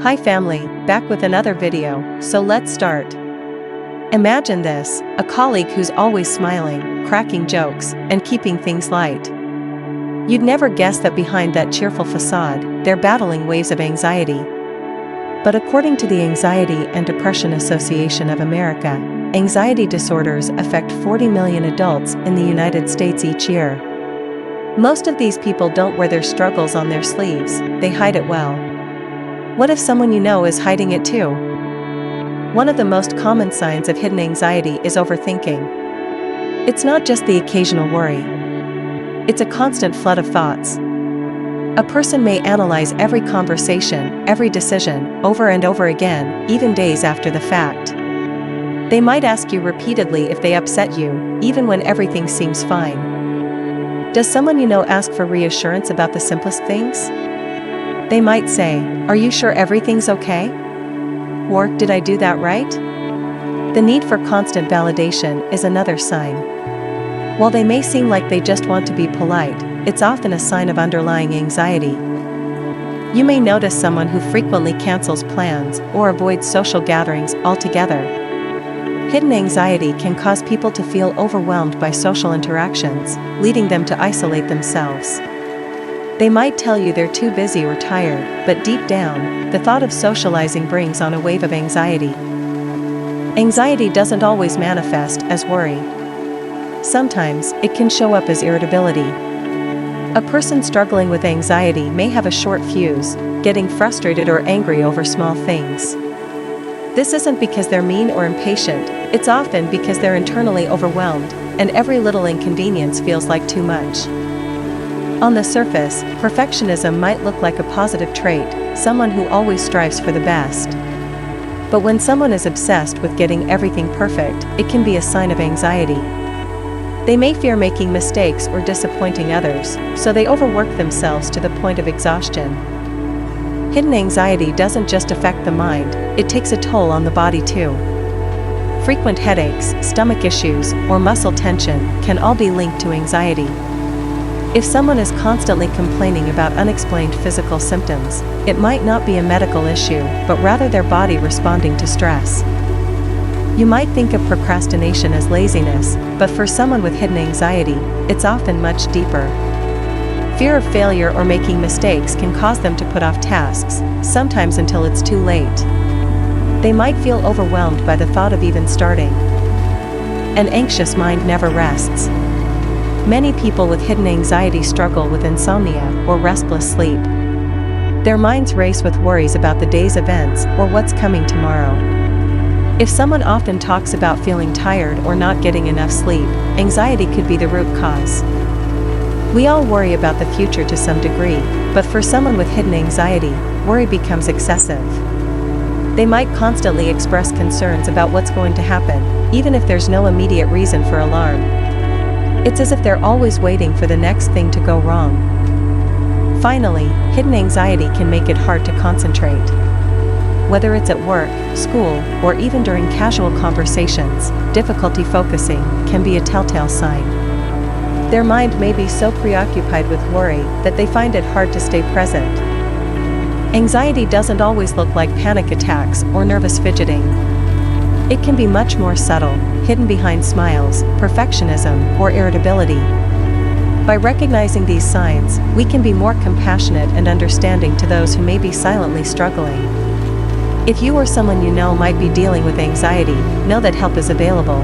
Hi family, back with another video, so let's start. Imagine this, a colleague who's always smiling, cracking jokes, and keeping things light. You'd never guess that behind that cheerful facade, they're battling waves of anxiety. But according to the Anxiety and Depression Association of America, anxiety disorders affect 40 million adults in the United States each year. Most of these people don't wear their struggles on their sleeves, they hide it well. What if someone you know is hiding it too? One of the most common signs of hidden anxiety is overthinking. It's not just the occasional worry. It's a constant flood of thoughts. A person may analyze every conversation, every decision, over and over again, even days after the fact. They might ask you repeatedly if they upset you, even when everything seems fine. Does someone you know ask for reassurance about the simplest things? They might say, "Are you sure everything's okay?" Or, "Did I do that right?" The need for constant validation is another sign. While they may seem like they just want to be polite, it's often a sign of underlying anxiety. You may notice someone who frequently cancels plans or avoids social gatherings altogether. Hidden anxiety can cause people to feel overwhelmed by social interactions, leading them to isolate themselves. They might tell you they're too busy or tired, but deep down, the thought of socializing brings on a wave of anxiety. Anxiety doesn't always manifest as worry. Sometimes, it can show up as irritability. A person struggling with anxiety may have a short fuse, getting frustrated or angry over small things. This isn't because they're mean or impatient, it's often because they're internally overwhelmed, and every little inconvenience feels like too much. On the surface, perfectionism might look like a positive trait, someone who always strives for the best. But when someone is obsessed with getting everything perfect, it can be a sign of anxiety. They may fear making mistakes or disappointing others, so they overwork themselves to the point of exhaustion. Hidden anxiety doesn't just affect the mind, it takes a toll on the body too. Frequent headaches, stomach issues, or muscle tension can all be linked to anxiety. If someone is constantly complaining about unexplained physical symptoms, it might not be a medical issue, but rather their body responding to stress. You might think of procrastination as laziness, but for someone with hidden anxiety, it's often much deeper. Fear of failure or making mistakes can cause them to put off tasks, sometimes until it's too late. They might feel overwhelmed by the thought of even starting. An anxious mind never rests. Many people with hidden anxiety struggle with insomnia or restless sleep. Their minds race with worries about the day's events or what's coming tomorrow. If someone often talks about feeling tired or not getting enough sleep, anxiety could be the root cause. We all worry about the future to some degree, but for someone with hidden anxiety, worry becomes excessive. They might constantly express concerns about what's going to happen, even if there's no immediate reason for alarm. It's as if they're always waiting for the next thing to go wrong. Finally, hidden anxiety can make it hard to concentrate. Whether it's at work, school, or even during casual conversations, difficulty focusing can be a telltale sign. Their mind may be so preoccupied with worry that they find it hard to stay present. Anxiety doesn't always look like panic attacks or nervous fidgeting. It can be much more subtle, hidden behind smiles, perfectionism, or irritability. By recognizing these signs, we can be more compassionate and understanding to those who may be silently struggling. If you or someone you know might be dealing with anxiety, know that help is available.